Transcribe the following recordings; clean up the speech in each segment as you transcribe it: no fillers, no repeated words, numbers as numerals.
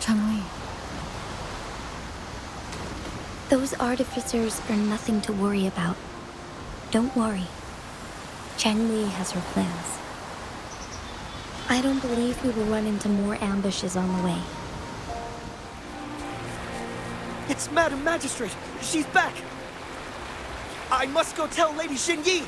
Changli. Those artificers are nothing to worry about. Don't worry. Changli has her plans. I don't believe we will run into more ambushes on the way. It's Madam Magistrate! She's back! I must go tell Lady Xinyi!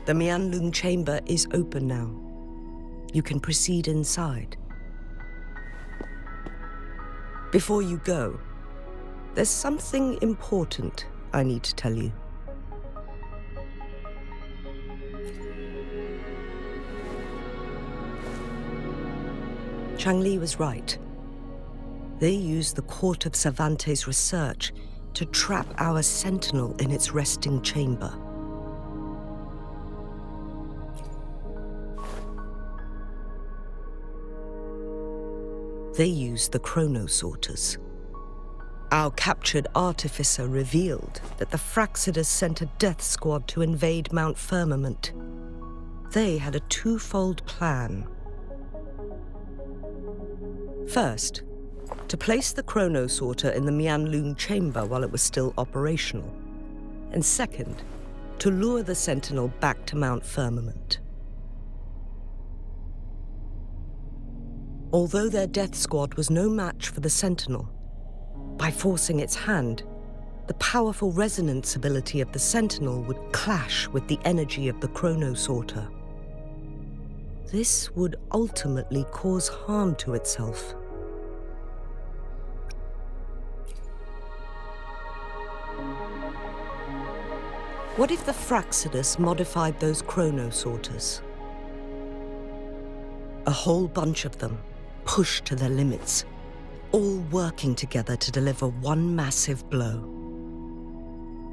The Mianlung chamber is open now. You can proceed inside. Before you go, there's something important I need to tell you. Changli was right. They used the Court of Cervantes' research to trap our sentinel in its resting chamber. They used the chronosorters. Our captured artificer revealed that the Fraxidus sent a death squad to invade Mount Firmament. They had a twofold plan. First, to place the chronosorter in the Mianlung chamber while it was still operational. And second, to lure the sentinel back to Mount Firmament. Although their death squad was no match for the sentinel, by forcing its hand, the powerful resonance ability of the sentinel would clash with the energy of the chronosorter. This would ultimately cause harm to itself. What if the Fraxidus modified those chronosorters? A whole bunch of them, pushed to their limits, all working together to deliver one massive blow.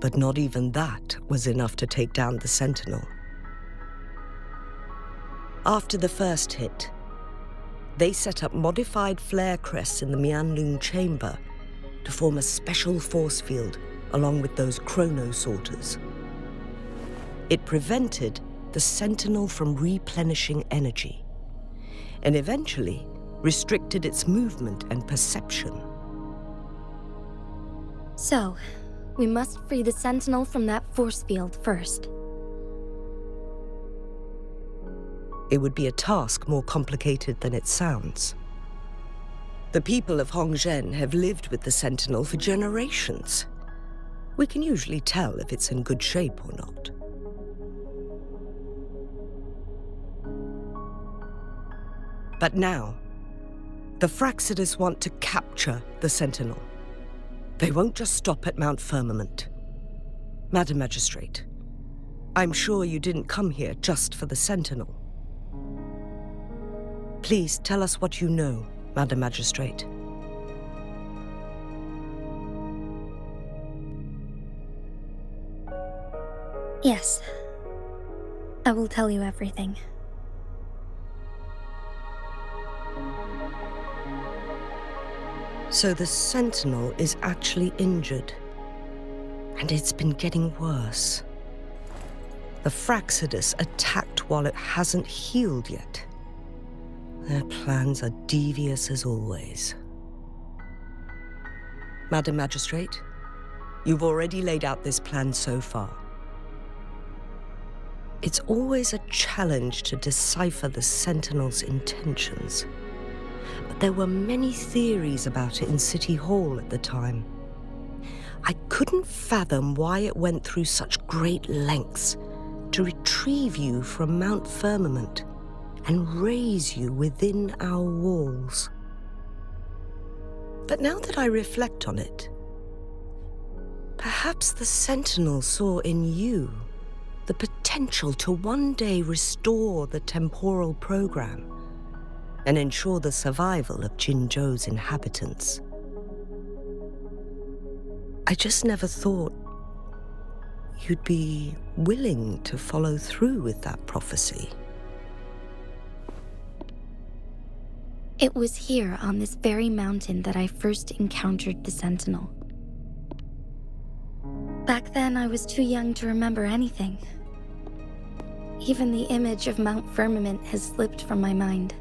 But not even that was enough to take down the Sentinel. After the first hit, they set up modified flare crests in the Mianlung chamber to form a special force field along with those chronosorters. It prevented the Sentinel from replenishing energy, and eventually restricted its movement and perception. So, we must free the Sentinel from that force field first. It would be a task more complicated than it sounds. The people of Hongzhen have lived with the Sentinel for generations. We can usually tell if it's in good shape or not. But now, the Fraxidus want to capture the Sentinel. They won't just stop at Mount Firmament. Madam Magistrate, I'm sure you didn't come here just for the Sentinel. Please tell us what you know, Madam Magistrate. Yes. I will tell you everything. So the Sentinel is actually injured, and it's been getting worse. The Fraxidus attacked while it hasn't healed yet. Their plans are devious as always. Madam Magistrate, you've already laid out this plan so far. It's always a challenge to decipher the Sentinel's intentions. But there were many theories about it in City Hall at the time. I couldn't fathom why it went through such great lengths to retrieve you from Mount Firmament and raise you within our walls. But now that I reflect on it, perhaps Perhaps the Sentinel saw in you the potential to one day restore the temporal program and ensure the survival of Jinzhou's inhabitants. I just never thought you'd be willing to follow through with that prophecy. It was here on this very mountain that I first encountered the Sentinel. Back then, I was too young to remember anything. Even the image of Mount Firmament has slipped from my mind.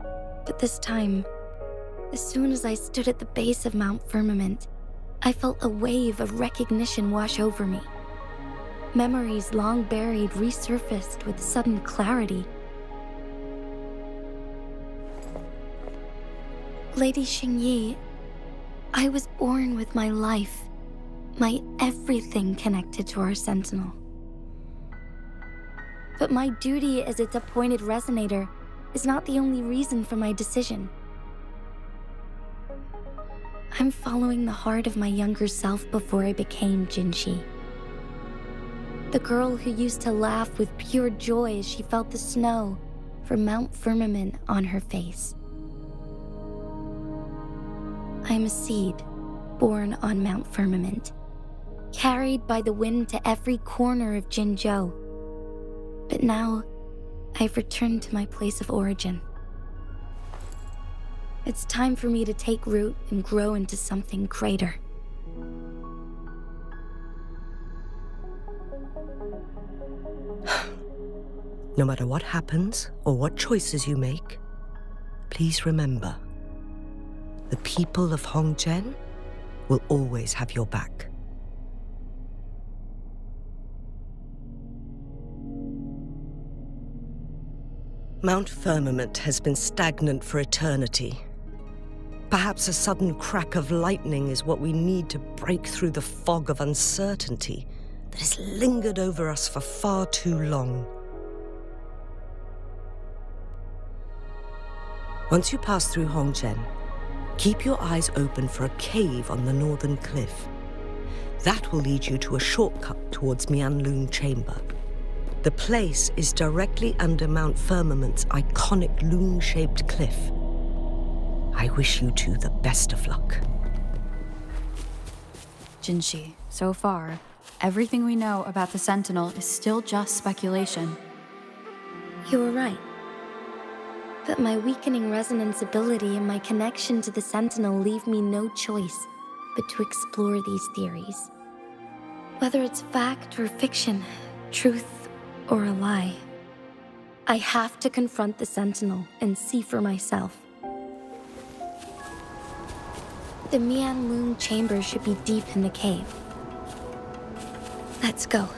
But this time, as soon as I stood at the base of Mount Firmament, I felt a wave of recognition wash over me. Memories long buried resurfaced with sudden clarity. Lady Xingyi, I was born with my life, my everything connected to our Sentinel. But my duty as its appointed resonator is not the only reason for my decision. I'm following the heart of my younger self before I became Jinshi. The girl who used to laugh with pure joy as she felt the snow from Mount Firmament on her face. I'm a seed born on Mount Firmament, carried by the wind to every corner of Jinzhou. But now, I've returned to my place of origin. It's time for me to take root and grow into something greater. No matter what happens or what choices you make, please remember, the people of Hongzhen will always have your back. Mount Firmament has been stagnant for eternity. Perhaps a sudden crack of lightning is what we need to break through the fog of uncertainty that has lingered over us for far too long. Once you pass through Hongzhen, keep your eyes open for a cave on the northern cliff. That will lead you to a shortcut towards Mianlun Chamber. The place is directly under Mount Firmament's iconic loon-shaped cliff. I wish you two the best of luck. Jinshi, so far, everything we know about the Sentinel is still just speculation. You were right. But my weakening resonance ability and my connection to the Sentinel leave me no choice but to explore these theories. Whether it's fact or fiction, truth or a lie, I have to confront the Sentinel and see for myself. The Mianlun Chamber should be deep in the cave. Let's go.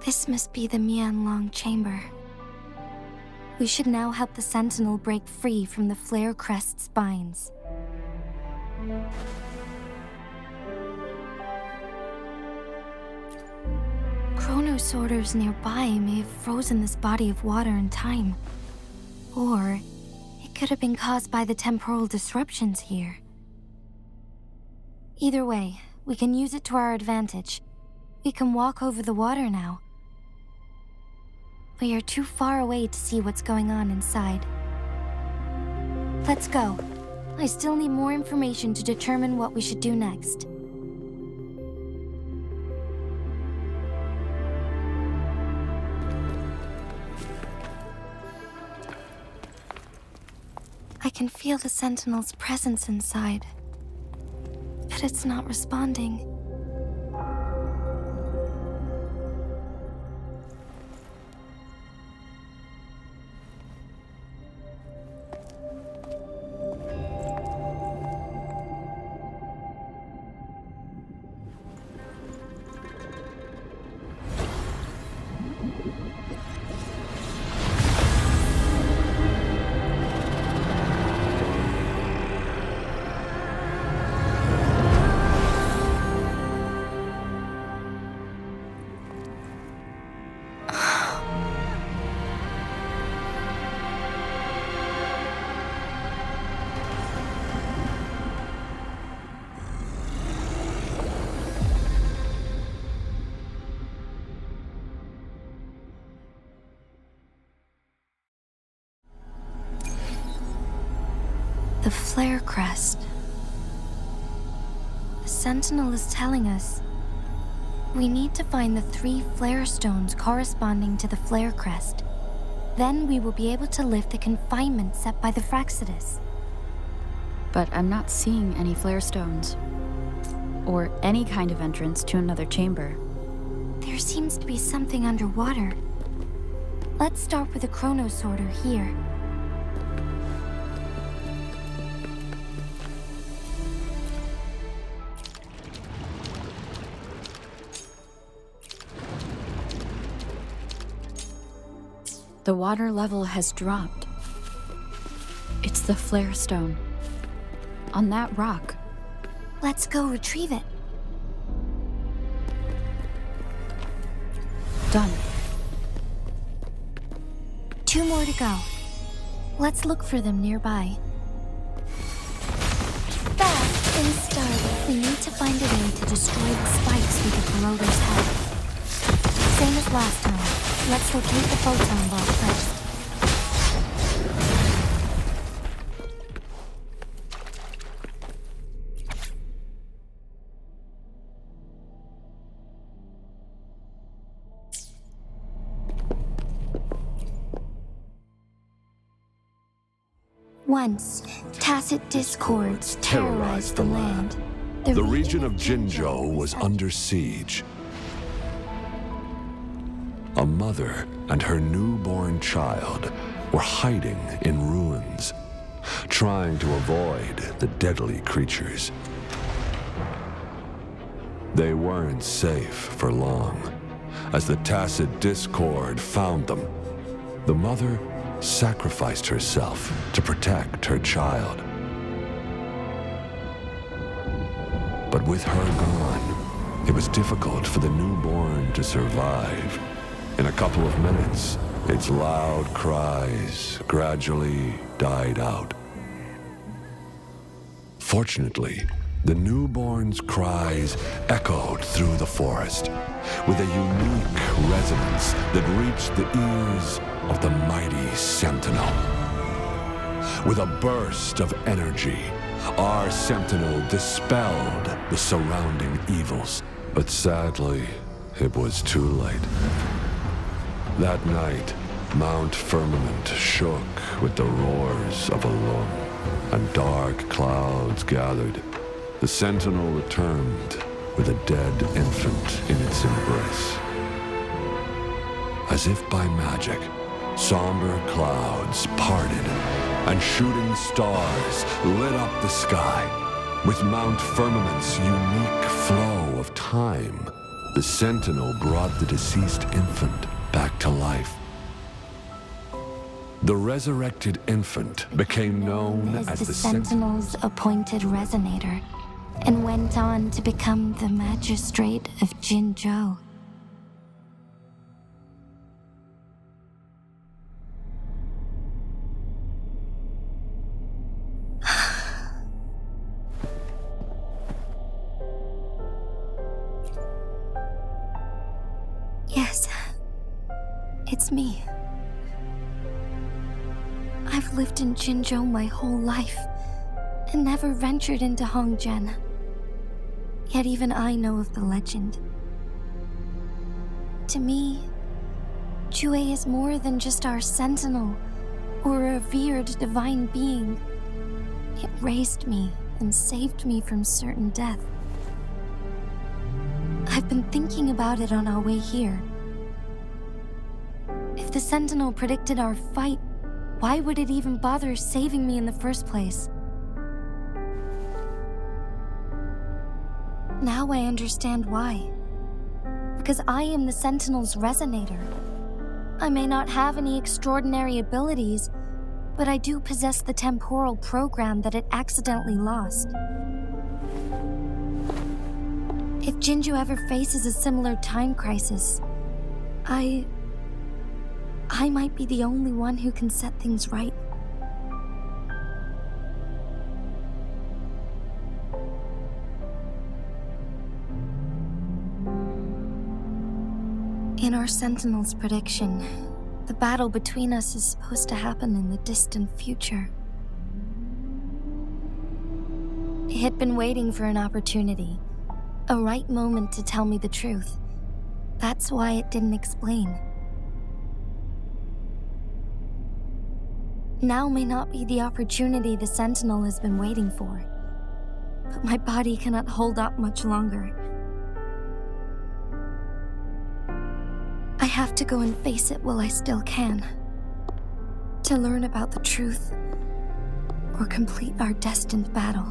This must be the Mianlun Chamber. We should now help the Sentinel break free from the Flare Crest spines. Chronosorters nearby may have frozen this body of water in time. Or it could have been caused by the temporal disruptions here. Either way, we can use it to our advantage. We can walk over the water now. We are too far away to see what's going on inside. Let's go. I still need more information to determine what we should do next. I can feel the Sentinel's presence inside, but it's not responding. The flare crest. The Sentinel is telling us we need to find the 3 flare stones corresponding to the flare crest. Then we will be able to lift the confinement set by the Fraccidus. But I'm not seeing any flare stones, or any kind of entrance to another chamber. There seems to be something underwater. Let's start with the chrono sorter here. The water level has dropped. It's the flare stone. On that rock. Let's go retrieve it. Done. 2 more to go. Let's look for them nearby. Back in Stardust, we need to find a way to destroy the spikes we the corroder's head. Same as last time. Let's locate the photon ball first. Once, tacit discords terrorized the land. The region of Jinzhou was under siege. A mother and her newborn child were hiding in ruins, trying to avoid the deadly creatures. They weren't safe for long. As the tacit discord found them, the mother sacrificed herself to protect her child. But with her gone, it was difficult for the newborn to survive. In a couple of minutes, its loud cries gradually died out. Fortunately, the newborn's cries echoed through the forest with a unique resonance that reached the ears of the mighty Sentinel. With a burst of energy, our Sentinel dispelled the surrounding evils. But sadly, it was too late. That night, Mount Firmament shook with the roars of a lung, and dark clouds gathered. The Sentinel returned with a dead infant in its embrace. As if by magic, somber clouds parted, and shooting stars lit up the sky. With Mount Firmament's unique flow of time, the Sentinel brought the deceased infant back to life. The resurrected infant became known as the Sentinel's appointed resonator, and went on to become the magistrate of Jinzhou. Yes, it's me. I've lived in Jinzhou my whole life, and never ventured into Hongzhen. Yet even I know of the legend. To me, Jue is more than just our sentinel, or a revered divine being. It raised me and saved me from certain death. I've been thinking about it on our way here. If the Sentinel predicted our fight, why would it even bother saving me in the first place? Now I understand why. Because I am the Sentinel's resonator. I may not have any extraordinary abilities, but I do possess the temporal program that it accidentally lost. If Jinzhou ever faces a similar time crisis, I might be the only one who can set things right. In our Sentinel's prediction, the battle between us is supposed to happen in the distant future. It had been waiting for an opportunity, a right moment to tell me the truth. That's why it didn't explain. Now may not be the opportunity the Sentinel has been waiting for, but my body cannot hold up much longer. I have to go and face it while I still can, to learn about the truth, or complete our destined battle.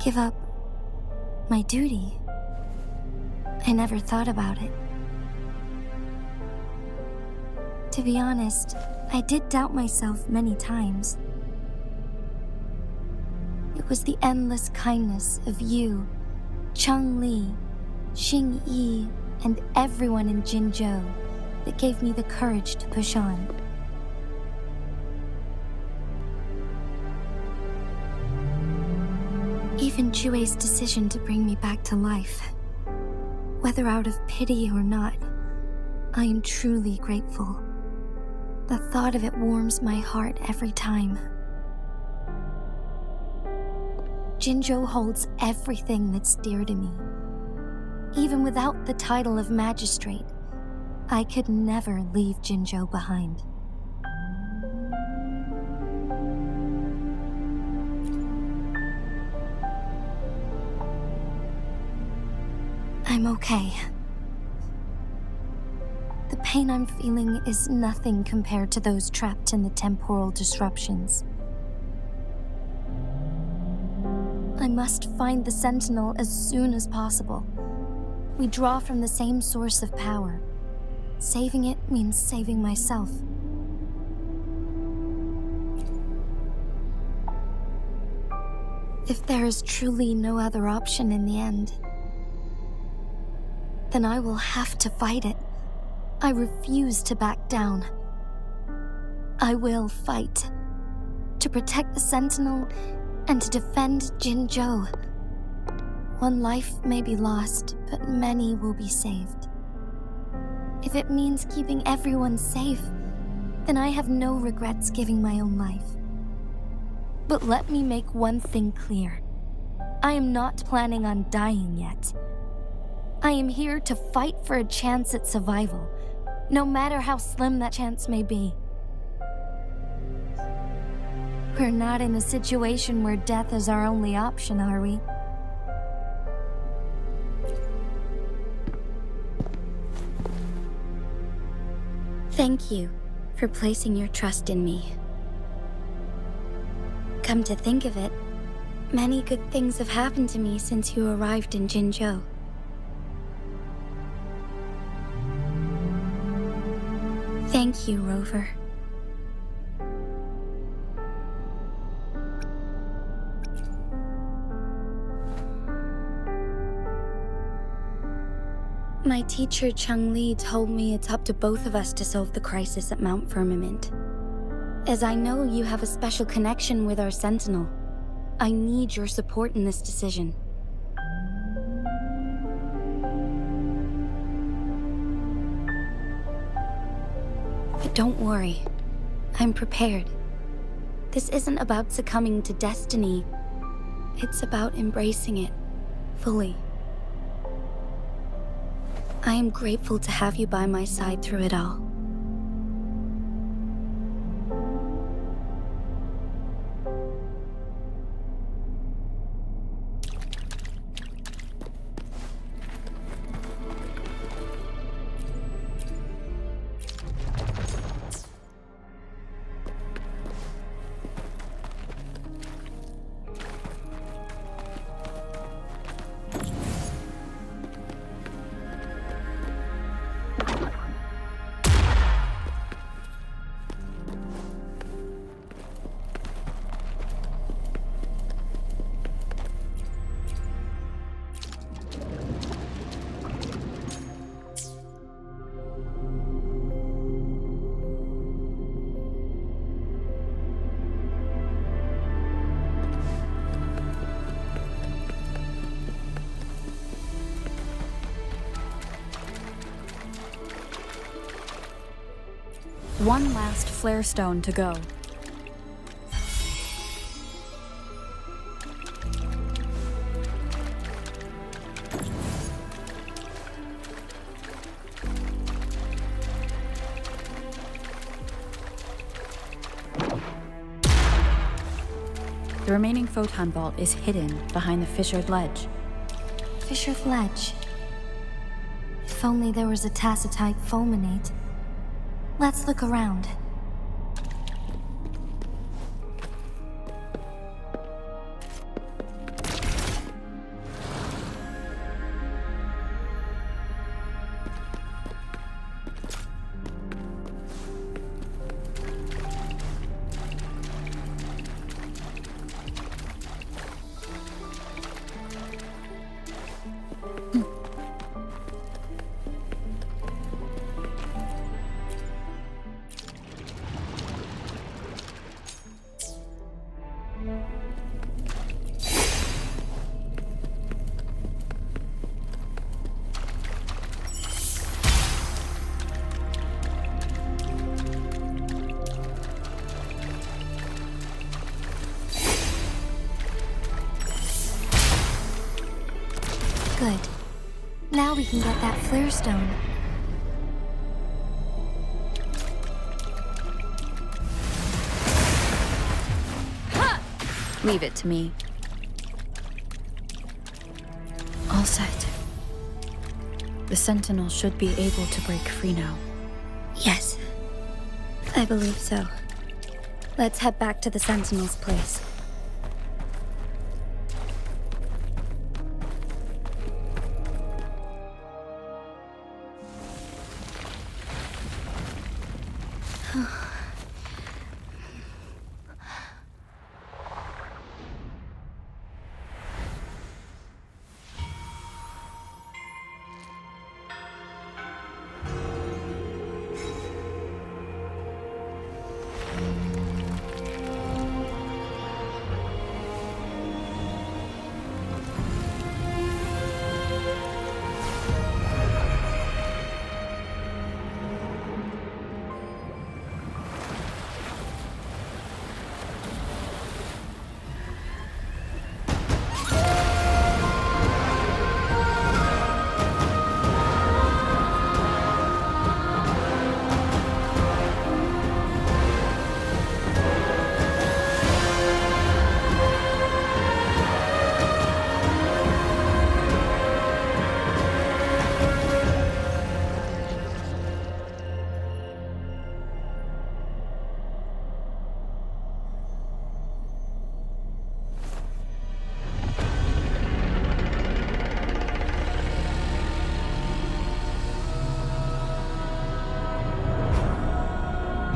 Give up my duty? I never thought about it. To be honest, I did doubt myself many times. It was the endless kindness of you, Changli, Xingyi, and everyone in Jinzhou that gave me the courage to push on. Even Jue's decision to bring me back to life, whether out of pity or not, I am truly grateful. The thought of it warms my heart every time. Jinzhou holds everything that's dear to me. Even without the title of magistrate, I could never leave Jinzhou behind. I'm okay. The pain I'm feeling is nothing compared to those trapped in the temporal disruptions. I must find the Sentinel as soon as possible. We draw from the same source of power. Saving it means saving myself. If there is truly no other option in the end, then I will have to fight it. I refuse to back down. I will fight. To protect the Sentinel and to defend Jinzhou. One life may be lost, but many will be saved. If it means keeping everyone safe, then I have no regrets giving my own life. But let me make one thing clear. I am not planning on dying yet. I am here to fight for a chance at survival, no matter how slim that chance may be. We're not in a situation where death is our only option, are we? Thank you for placing your trust in me. Come to think of it, many good things have happened to me since you arrived in Jinzhou. Thank you, Rover. My teacher Changli told me it's up to both of us to solve the crisis at Mount Firmament. As I know you have a special connection with our Sentinel, I need your support in this decision. But don't worry, I'm prepared. This isn't about succumbing to destiny. It's about embracing it fully. I am grateful to have you by my side through it all. One last flare stone to go. The remaining photon vault is hidden behind the fissured ledge. Fissured ledge. If only there was a tacitite fulminate. Let's look around. Good. Now we can get that flare stone. Ha! Leave it to me. All set. The Sentinel should be able to break free now. Yes. I believe so. Let's head back to the Sentinel's place.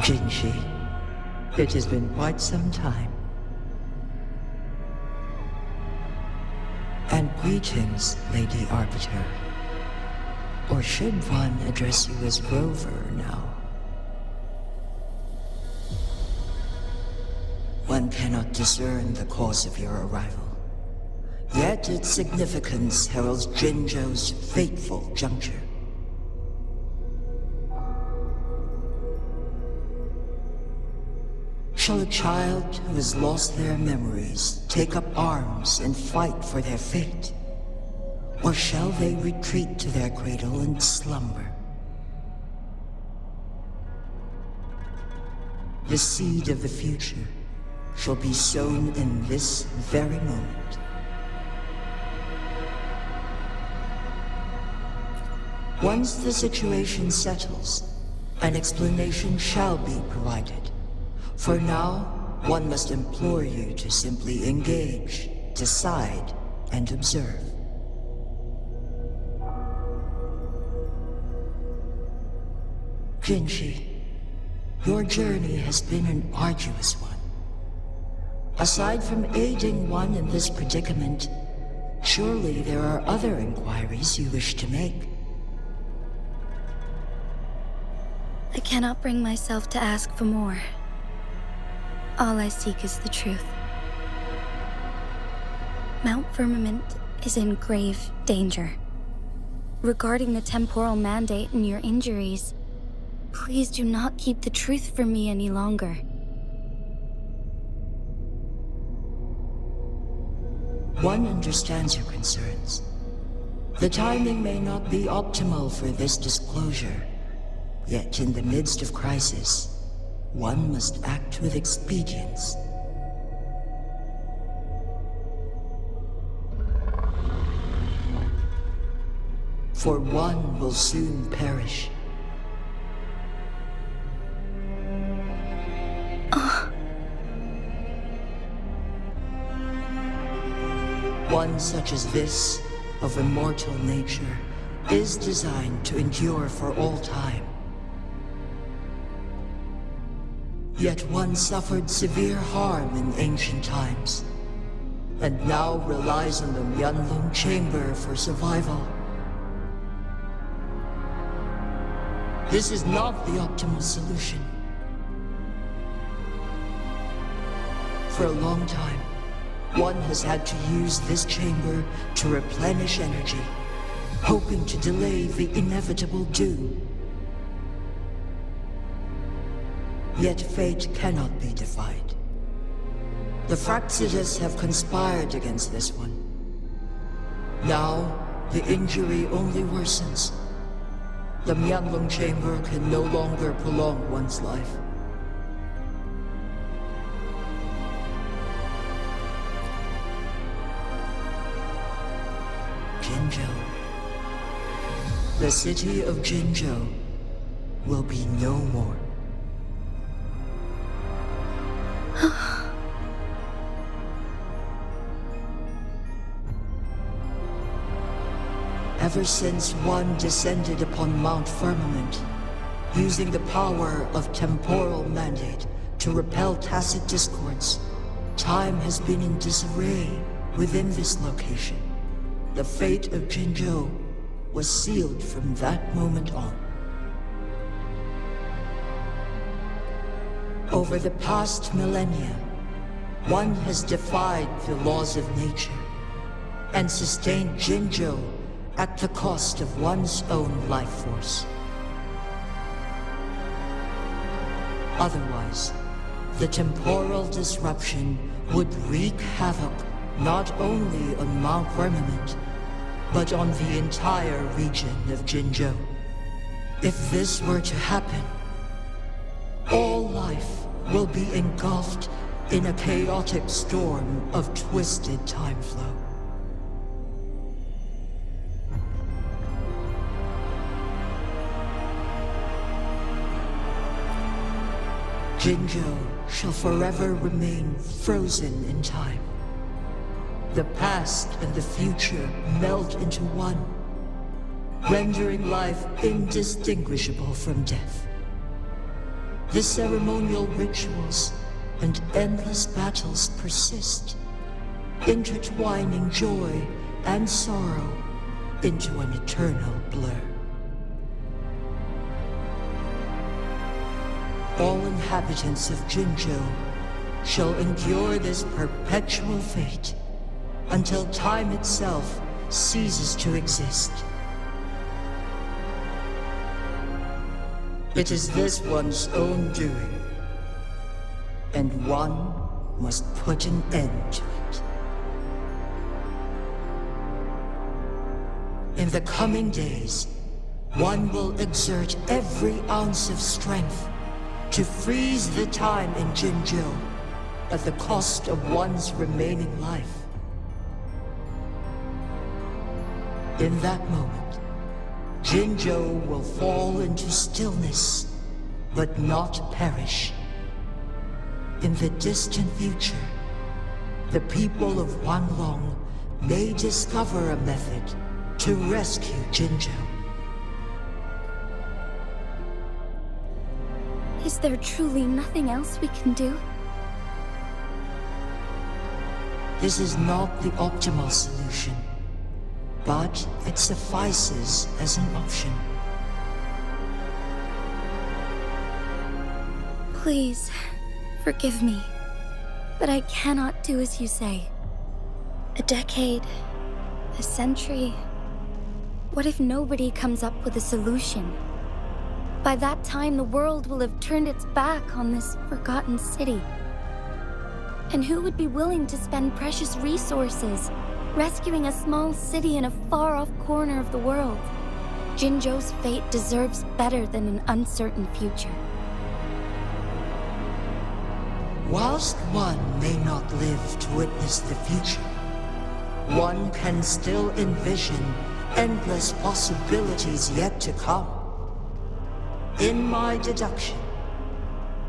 Jinshi, it has been quite some time. And greetings, Lady Arbiter. Or should one address you as Rover now? One cannot discern the cause of your arrival. Yet its significance heralds Jinzhou's fateful juncture. Shall a child who has lost their memories take up arms and fight for their fate? Or shall they retreat to their cradle and slumber? The seed of the future shall be sown in this very moment. Once the situation settles, an explanation shall be provided. For now, one must implore you to simply engage, decide, and observe. Jinshi, your journey has been an arduous one. Aside from aiding one in this predicament, surely there are other inquiries you wish to make. I cannot bring myself to ask for more. All I seek is the truth. Mount Firmament is in grave danger. Regarding the temporal mandate and your injuries, Please do not keep the truth from me any longer. One understands your concerns. The timing may not be optimal for this disclosure. Yet in the midst of crisis, one must act with expedience. For one will soon perish. One such as this, of immortal nature, is designed to endure for all time. Yet one suffered severe harm in ancient times, and now relies on the Myanlong Chamber for survival. This is not the optimal solution. For a long time, one has had to use this chamber to replenish energy, hoping to delay the inevitable doom. Yet fate cannot be defied. The Fraxidas have conspired against this one. Now, the injury only worsens. The Myanlong Chamber can no longer prolong one's life. Jinzhou. The city of Jinzhou will be no more. Ever since one descended upon Mount Firmament, using the power of temporal mandate to repel tacit discords, time has been in disarray within this location. The fate of Jinzhou was sealed from that moment on. Over the past millennia, one has defied the laws of nature and sustained Jinzhou at the cost of one's own life force. Otherwise, the temporal disruption would wreak havoc not only on Mount Firmament, but on the entire region of Jinzhou. If this were to happen, all life will be engulfed in a chaotic storm of twisted time flow. Jinzhou shall forever remain frozen in time. The past and the future meld into one, rendering life indistinguishable from death. The ceremonial rituals and endless battles persist, intertwining joy and sorrow into an eternal blur. All inhabitants of Jinzhou shall endure this perpetual fate until time itself ceases to exist. It is this one's own doing, and one must put an end to it. In the coming days, one will exert every ounce of strength to freeze the time in Jinzhou at the cost of one's remaining life. In that moment, Jinzhou will fall into stillness, but not perish. In the distant future, the people of Wanlong may discover a method to rescue Jinzhou. Is there truly nothing else we can do? This is not the optimal solution, but it suffices as an option. Please, forgive me, but I cannot do as you say. A decade, a century. What if nobody comes up with a solution? By that time, the world will have turned its back on this forgotten city. And who would be willing to spend precious resources rescuing a small city in a far-off corner of the world? Jinzhou's fate deserves better than an uncertain future. Whilst one may not live to witness the future, one can still envision endless possibilities yet to come. In my deduction,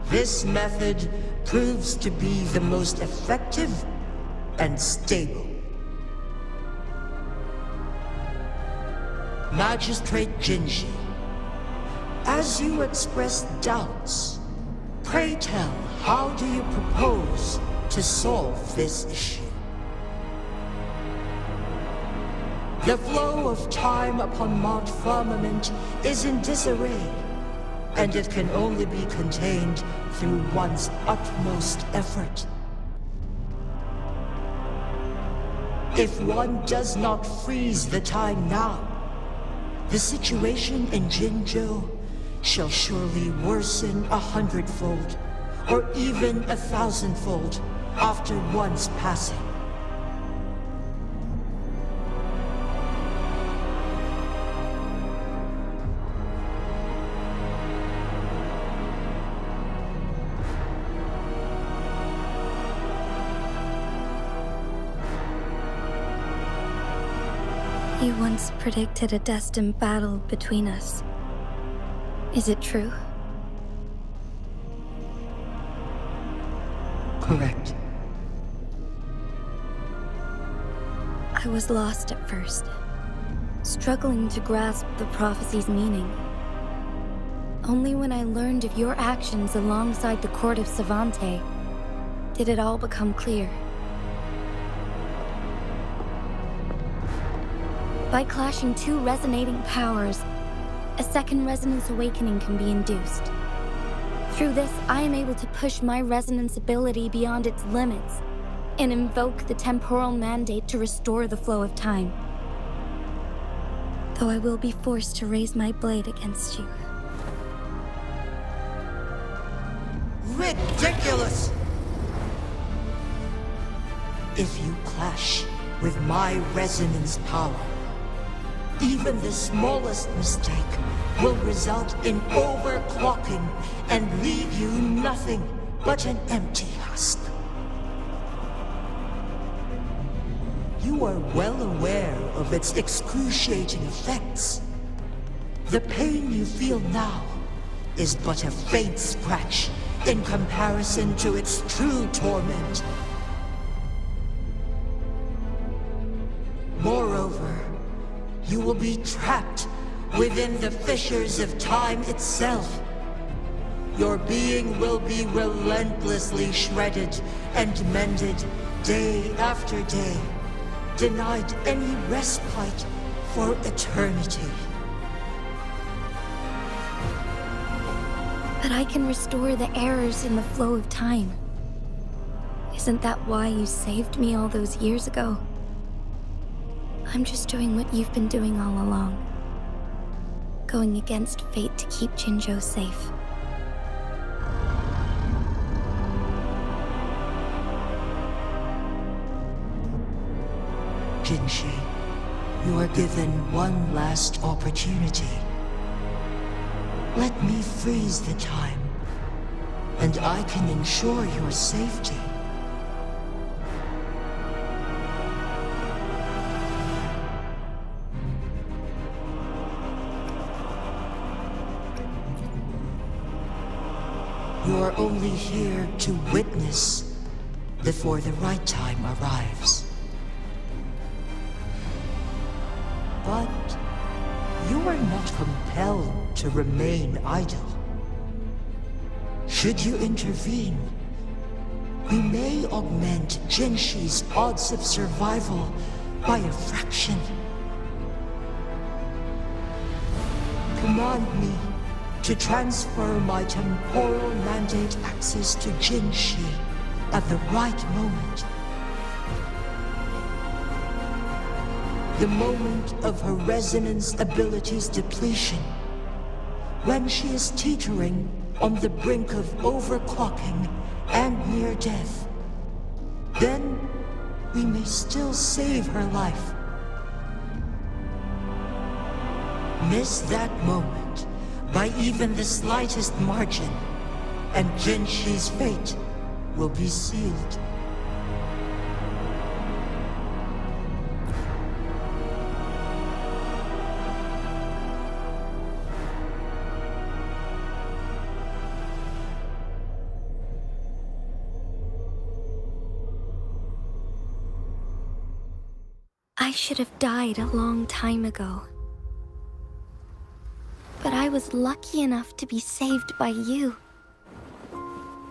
this method proves to be the most effective and stable. Magistrate Jinji, as you express doubts, pray tell, how do you propose to solve this issue? The flow of time upon Mount Firmament is in disarray, and it can only be contained through one's utmost effort. If one does not freeze the time now, the situation in Jinzhou shall surely worsen 100-fold, or even 1,000-fold, after one's passing. You once predicted a destined battle between us. Is it true? Correct. I was lost at first, struggling to grasp the prophecy's meaning. Only when I learned of your actions alongside the court of Savante did it all become clear. By clashing two resonating powers, a second resonance awakening can be induced. Through this, I am able to push my resonance ability beyond its limits and invoke the temporal mandate to restore the flow of time. Though I will be forced to raise my blade against you. Ridiculous! If you clash with my resonance power, even the smallest mistake will result in overclocking and leave you nothing but an empty husk. You are well aware of its excruciating effects. The pain you feel now is but a faint scratch in comparison to its true torment. Moreover, you will be trapped within the fissures of time itself. Your being will be relentlessly shredded and mended day after day, denied any respite for eternity. But I can restore the errors in the flow of time. Isn't that why you saved me all those years ago? I'm just doing what you've been doing all along. Going against fate to keep Jinzhou safe. Jinshi, you are given one last opportunity. Let me freeze the time, and I can ensure your safety. You are only here to witness before the right time arrives. But you are not compelled to remain idle. Should you intervene, we may augment Jinshi's odds of survival by a fraction. Command me to transfer my temporal mandate access to Jinshi at the right moment. The moment of her resonance ability's depletion, when she is teetering on the brink of overclocking and near death, then we may still save her life. Miss that moment by even the slightest margin, and Jinshi's fate will be sealed. I should have died a long time ago. But I was lucky enough to be saved by you,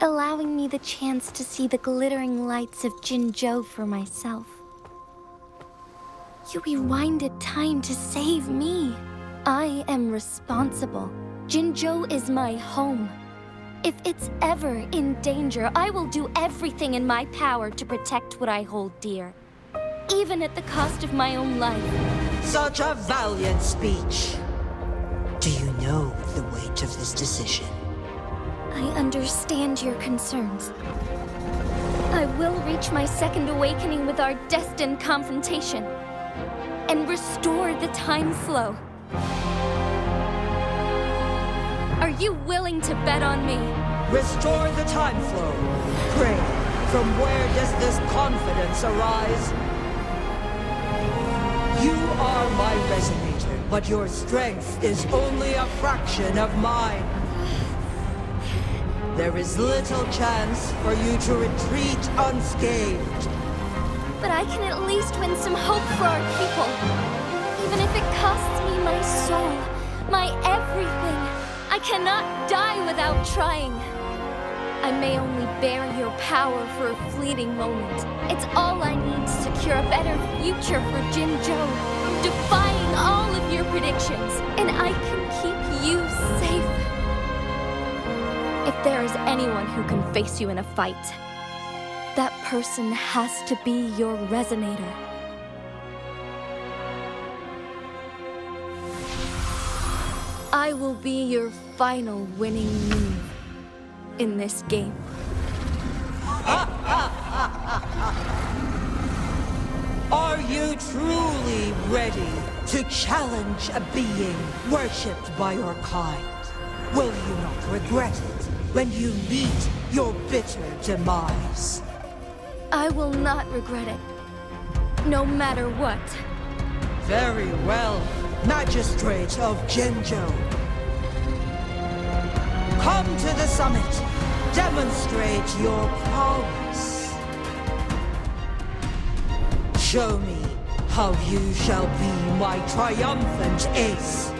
allowing me the chance to see the glittering lights of Jinzhou for myself. You rewinded time to save me. I am responsible. Jinzhou is my home. If it's ever in danger, I will do everything in my power to protect what I hold dear, even at the cost of my own life. Such a valiant speech. Do you know the weight of this decision? I understand your concerns. I will reach my second awakening with our destined confrontation, and restore the time flow. Are you willing to bet on me? Restore the time flow. Pray, from where does this confidence arise? You are my resonator, but your strength is only a fraction of mine. There is little chance for you to retreat unscathed. But I can at least win some hope for our people. Even if it costs me my soul, my everything. I cannot die without trying. I may only bear your power for a fleeting moment. It's all I need to secure a better future for Jinzhou, defying all of your predictions, and I can keep you safe. If there is anyone who can face you in a fight, that person has to be your resonator. I will be your final winning move in this game. Are you truly ready to challenge a being worshipped by your kind? Will you not regret it when you meet your bitter demise? I will not regret it, no matter what. Very well, Magistrate of Jinzhou. Come to the summit. Demonstrate your prowess. Show me how you shall be my triumphant ace.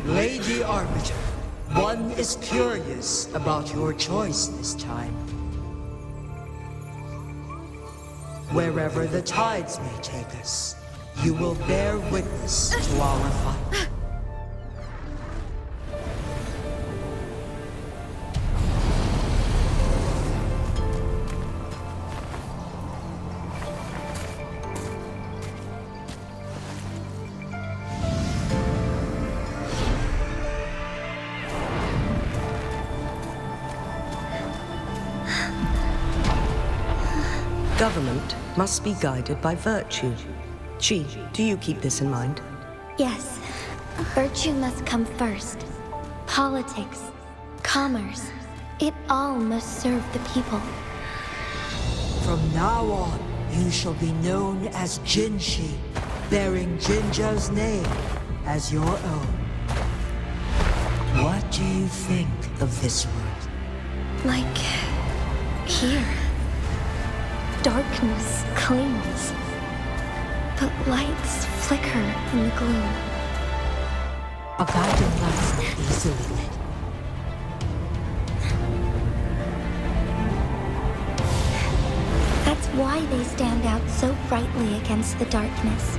Lady Arbiter, one is curious about your choice this time. Wherever the tides may take us, you will bear witness to our fight. Government must be guided by virtue. Chi, do you keep this in mind? Yes, virtue must come first. Politics, commerce, it all must serve the people. From now on, you shall be known as Jinshi, bearing Jinzhou's name as your own. What do you think of this world? Like here. Darkness clings, but lights flicker in the gloom. A guiding light's not easily lit. That's why they stand out so brightly against the darkness.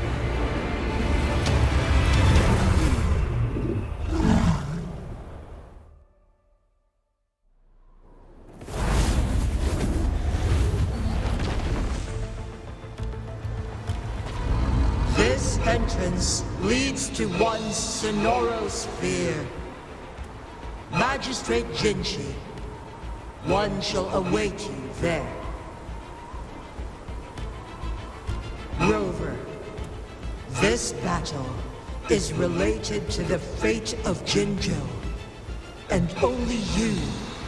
entrance leads to one Sonoro sphere. Magistrate Jinchi, one shall await you there. Rover, this battle is related to the fate of Jinzhou, and only you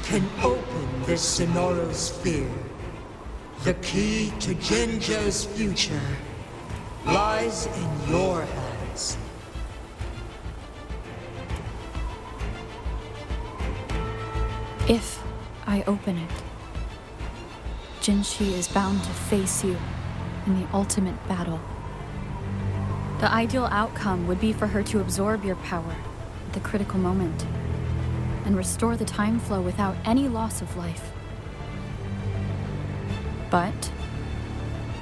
can open this Sonoro sphere. The key to Jinzhou's future lies in your hands. If I open it, Jinshi is bound to face you in the ultimate battle. The ideal outcome would be for her to absorb your power at the critical moment and restore the time flow without any loss of life. But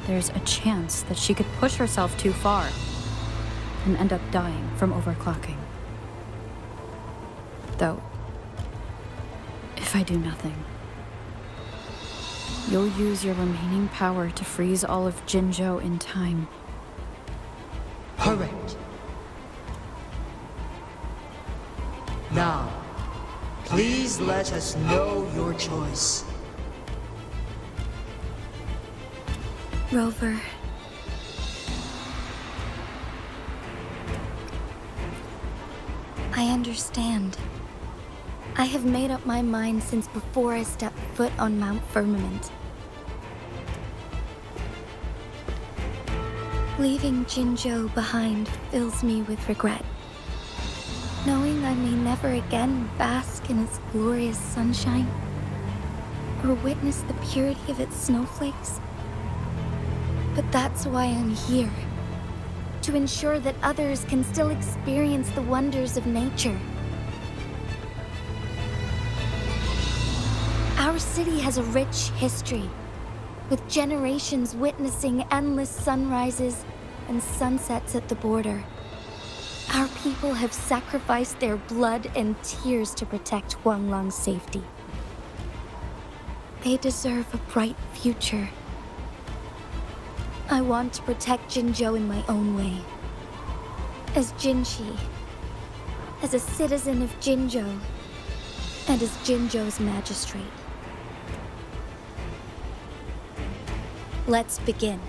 there's a chance that she could push herself too far and end up dying from overclocking. Though, if I do nothing, you'll use your remaining power to freeze all of Jinzhou in time. Correct. Now, please let us know your choice. Rover. I understand. I have made up my mind since before I stepped foot on Mount Firmament. Leaving Jinzhou behind fills me with regret. Knowing I may never again bask in its glorious sunshine, or witness the purity of its snowflakes. But that's why I'm here. To ensure that others can still experience the wonders of nature. Our city has a rich history, with generations witnessing endless sunrises and sunsets at the border. Our people have sacrificed their blood and tears to protect Huanglang's safety. They deserve a bright future. I want to protect Jinzhou in my own way. As Jinshi, as a citizen of Jinzhou, and as Jinzhou's magistrate. Let's begin.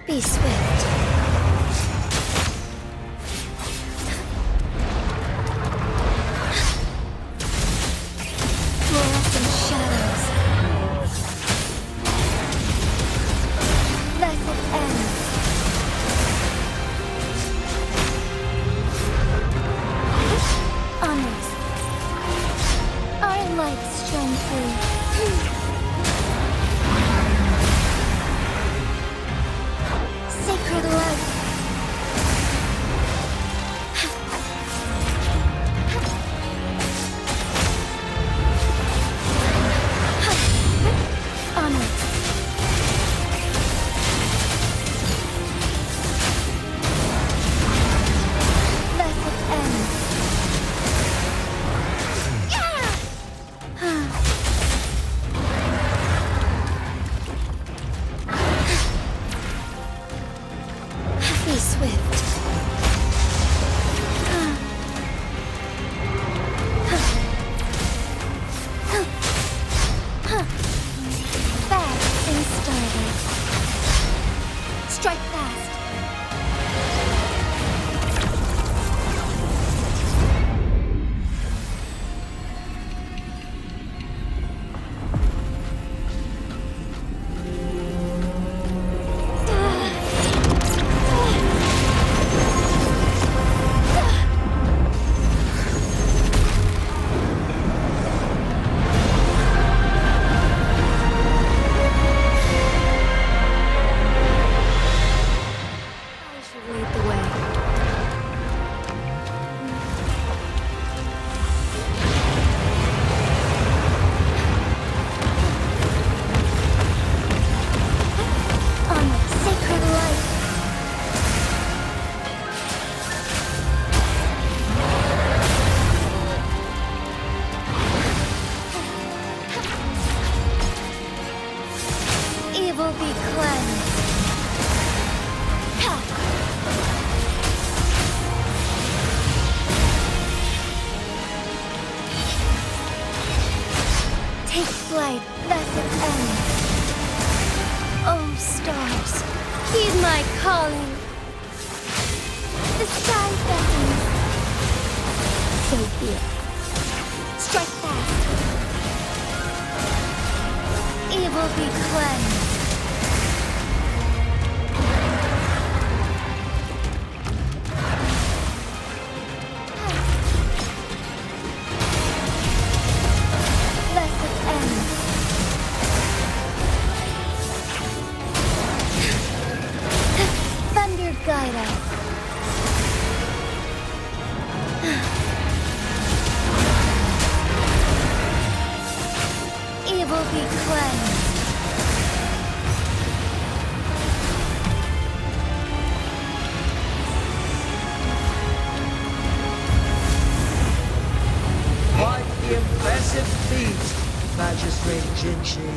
Be swift. Fluorescent shadows. Blessed end. Onwards. Our lights shine through. Sacred light. Onwards. Blessed end. Take flight, let it end. Oh, stars, heed my calling. The sky beckons. So be it. Strike fast. Evil be cleansed. Guide us. Evil be cleansed. Quite the impressive feat, Magistrate Jinshi.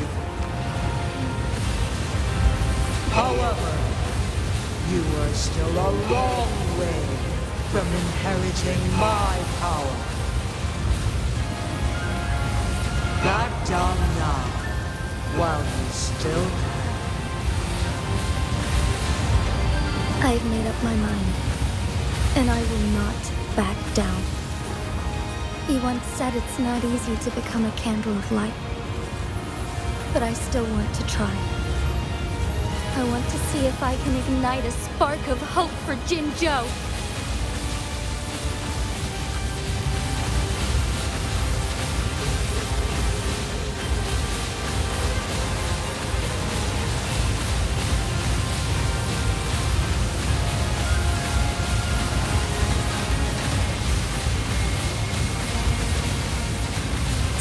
However, you are still a long way from inheriting my power. Back down now, while you still can. I've made up my mind, and I will not back down. He once said it's not easy to become a candle of light, but I still want to try. I want to see if I can ignite a spark of hope for Jinzhou.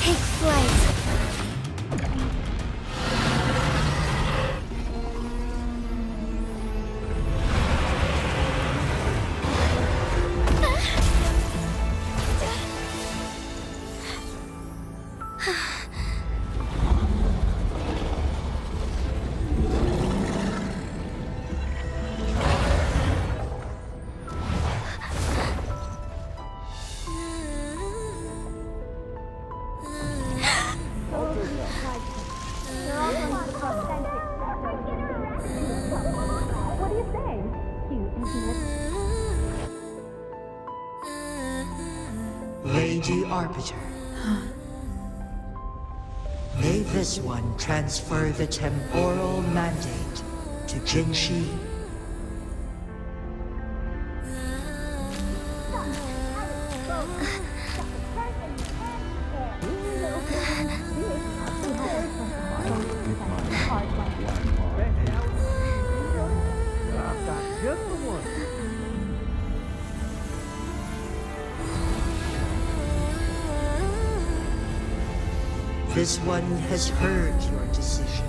Take flight. What do you say, you idiot? Lady Arbiter. May this one transfer the temporal mandate to Jinshi. This one has heard your decision.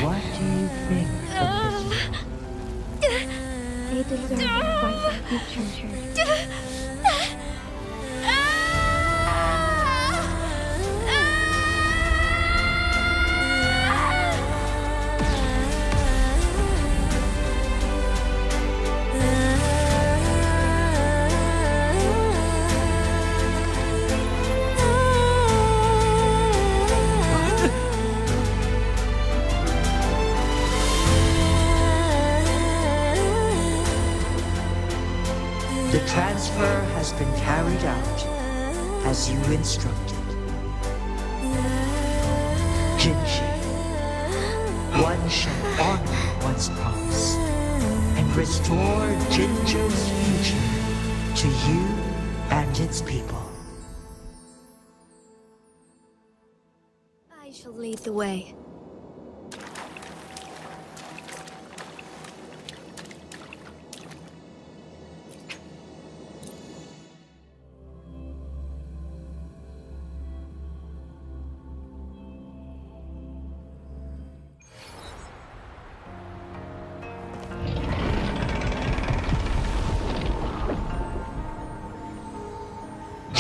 What do you think of this? They deserve a bright future. The transfer has been carried out as you instructed. Jinshi, one shall honor one's promise and restore Jinzhou's future to you and its people. I shall lead the way.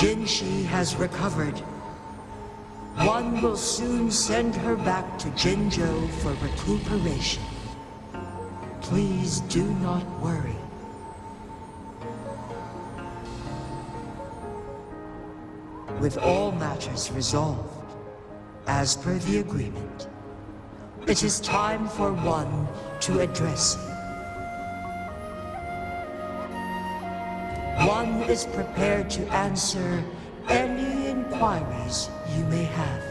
Jinshi has recovered. One will soon send her back to Jinzhou for recuperation. Please do not worry. With all matters resolved, as per the agreement, it is time for one to address you. One is prepared to answer any inquiries you may have.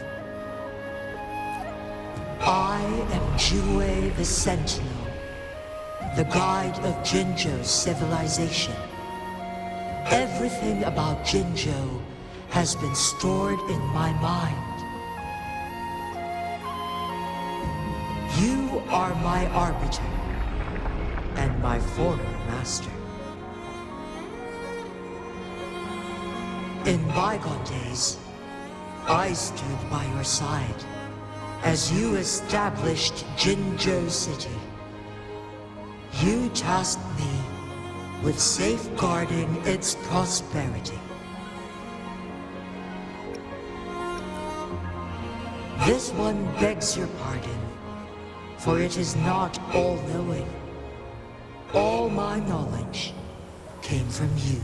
I am Jue the Sentinel, the guide of Jinzhou's civilization. Everything about Jinzhou has been stored in my mind. You are my arbiter and my former master. In bygone days, I stood by your side as you established Jinzhou City. You tasked me with safeguarding its prosperity. This one begs your pardon, for it is not all-knowing. All my knowledge came from you.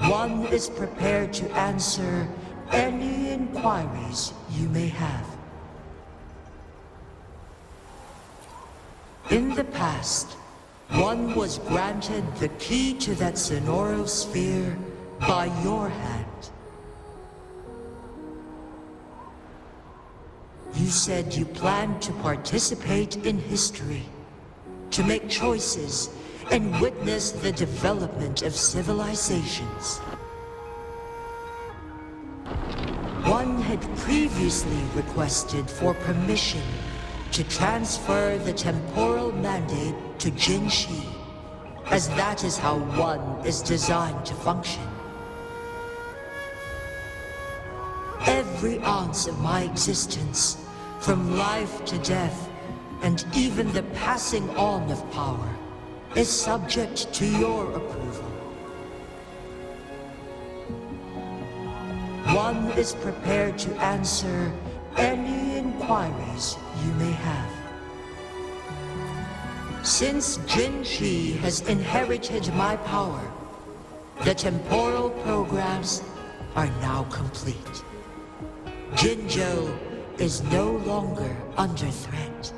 One is prepared to answer any inquiries you may have. In the past, one was granted the key to that Sonoro sphere by your hand. You said you planned to participate in history, to make choices and witness the development of civilizations. One had previously requested for permission to transfer the temporal mandate to Jinshi, as that is how one is designed to function. Every ounce of my existence, from life to death, and even the passing on of power, is subject to your approval. One is prepared to answer any inquiries you may have. Since Jinshi has inherited my power, the temporal programs are now complete. Jinzhou is no longer under threat.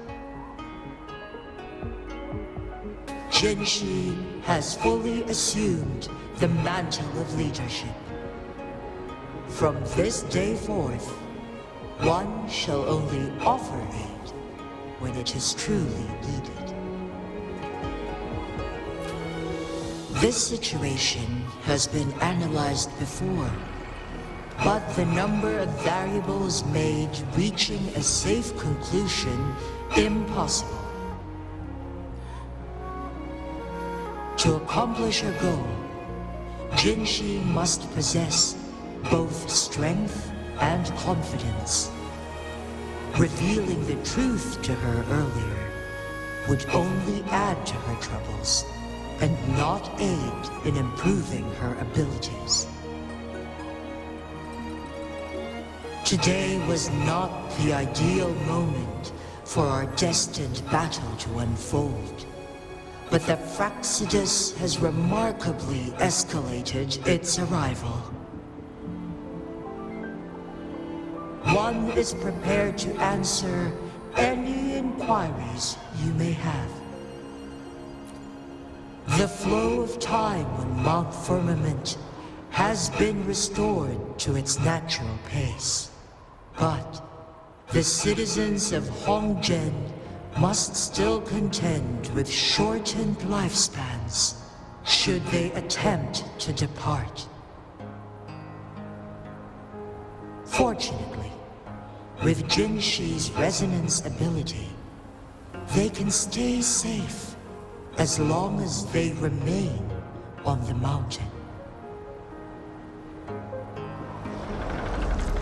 Jinshi has fully assumed the mantle of leadership. From this day forth, one shall only offer aid when it is truly needed. This situation has been analyzed before, but the number of variables made reaching a safe conclusion impossible. To accomplish her goal, Jinshi must possess both strength and confidence. Revealing the truth to her earlier would only add to her troubles and not aid in improving her abilities. Today was not the ideal moment for our destined battle to unfold, but the Fraxidus has remarkably escalated its arrival. One is prepared to answer any inquiries you may have. The flow of time on Mount Firmament has been restored to its natural pace, but the citizens of Hongzhen must still contend with shortened lifespans should they attempt to depart. Fortunately, with Jinshi's resonance ability, they can stay safe as long as they remain on the mountain.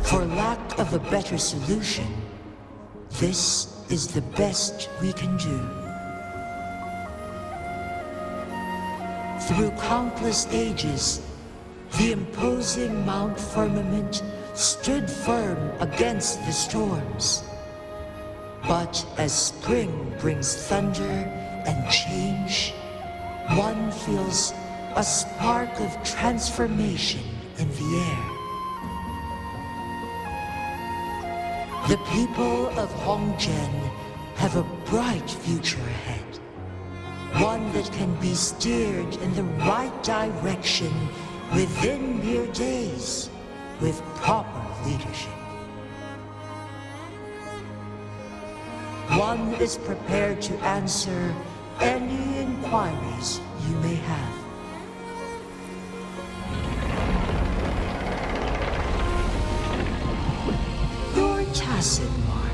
For lack of a better solution, this is the best we can do. Through countless ages, the imposing Mount Firmament stood firm against the storms. But as spring brings thunder and change, one feels a spark of transformation in the air. The people of Hongzhen have a bright future ahead. One that can be steered in the right direction within mere days with proper leadership. One is prepared to answer any inquiries you may have. Your tacit mark.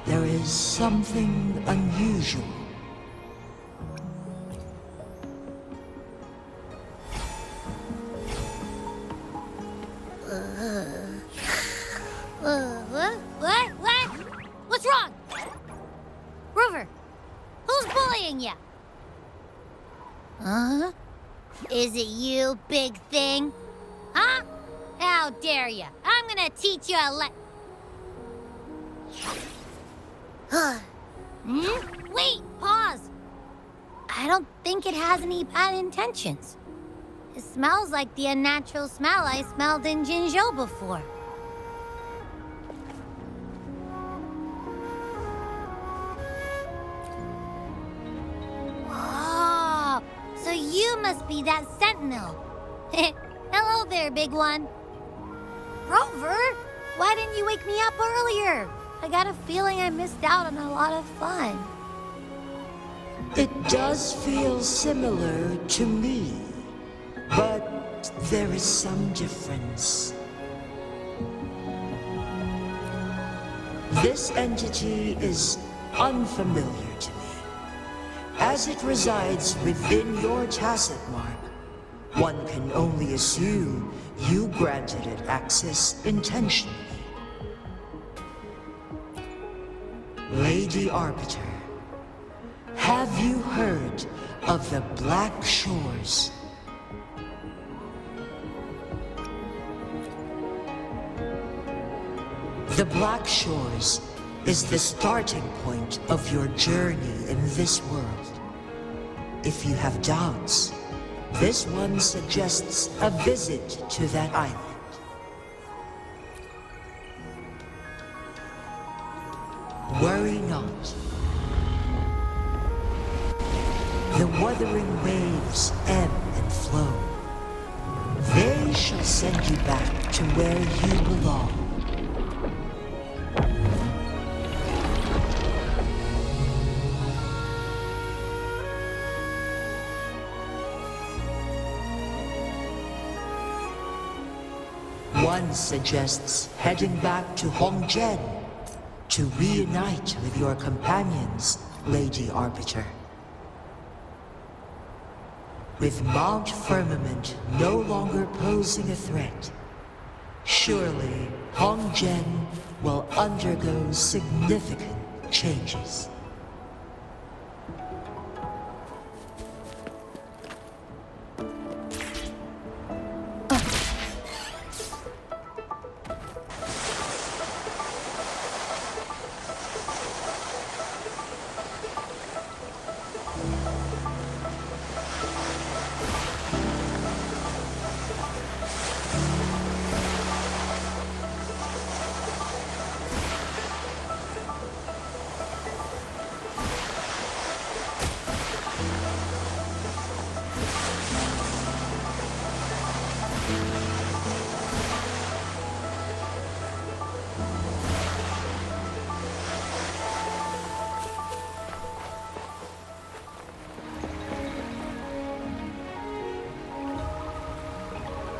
There is something unusual. What? What's wrong? Rover, who's bullying you? Huh? Is it you, big thing? Huh? How dare you? I'm gonna teach you a Wait, pause. I don't think it has any bad intentions. It smells like the unnatural smell I smelled in Jinzhou before. Oh, so you must be that sentinel. Hello there, big one. Rover, why didn't you wake me up earlier? I got a feeling I missed out on a lot of fun. It does feel similar to me, but there is some difference. This entity is unfamiliar to me. As it resides within your tacit mark, one can only assume you granted it access intentionally. Lady Arbiter, have you heard of the Black Shores? The Black Shores is the starting point of your journey in this world. If you have doubts, this one suggests a visit to that island. Worry not. The wuthering waves ebb and flow. They shall send you back to where you belong. One suggests heading back to Hongzhen to reunite with your companions, Lady Arbiter. With Mount Firmament no longer posing a threat, surely Hongzhen will undergo significant changes.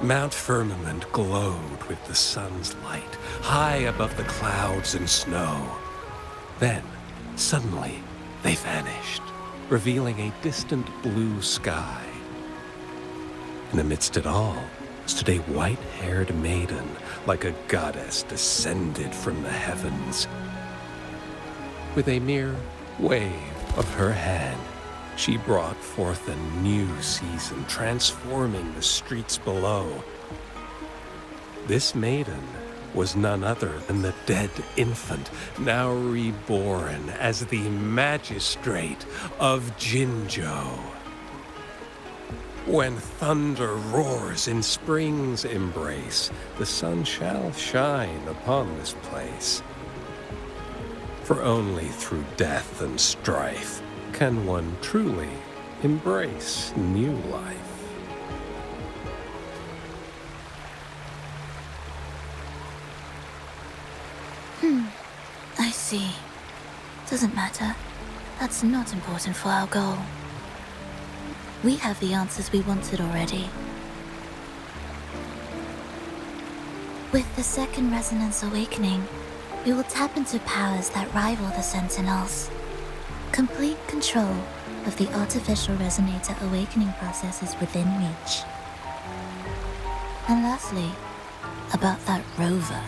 Mount Firmament glowed with the sun's light, high above the clouds and snow. Then, suddenly, they vanished, revealing a distant blue sky. And amidst it all stood a white-haired maiden, like a goddess descended from the heavens. With a mere wave of her hand, She brought forth a new season, transforming the streets below. This maiden was none other than the dead infant, now reborn as the magistrate of Jinzhou. When thunder roars in spring's embrace, the sun shall shine upon this place. For only through death and strife can one truly embrace new life. I see. Doesn't matter. That's not important for our goal. We have the answers we wanted already. With the second resonance awakening, we will tap into powers that rival the Sentinels. Complete control of the artificial resonator awakening process is within reach. And lastly, about that rover.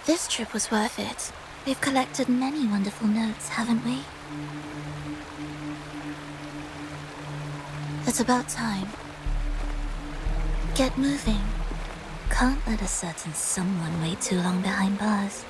This trip was worth it. We've collected many wonderful notes, haven't we? It's about time. Get moving. Can't let a certain someone wait too long behind bars.